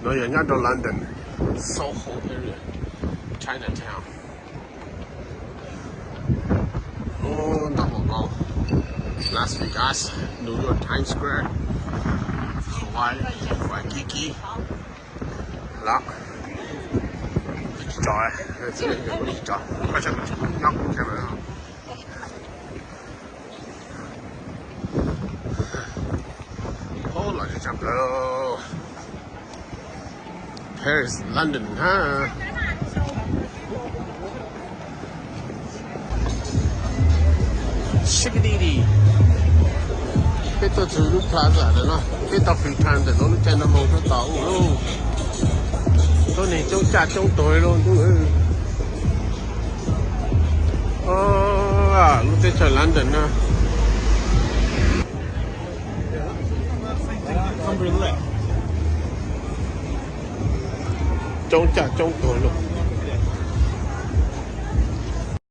nó ở nhà trong London Soho area Chinatown double Las Vegas New York Times Square Hawaii Waikiki đó trời ơi trời có chân nhóc camera lại chậm rồi Paris London ha Shigididi cái tôi chữ lúc plaza đó nó cái tàu phi thuyền để nó trên nó màu nó tàu luôn tôi này trông chặt trông tối luôn tôi lúc tới trời London ha trông chặt trông tối luôn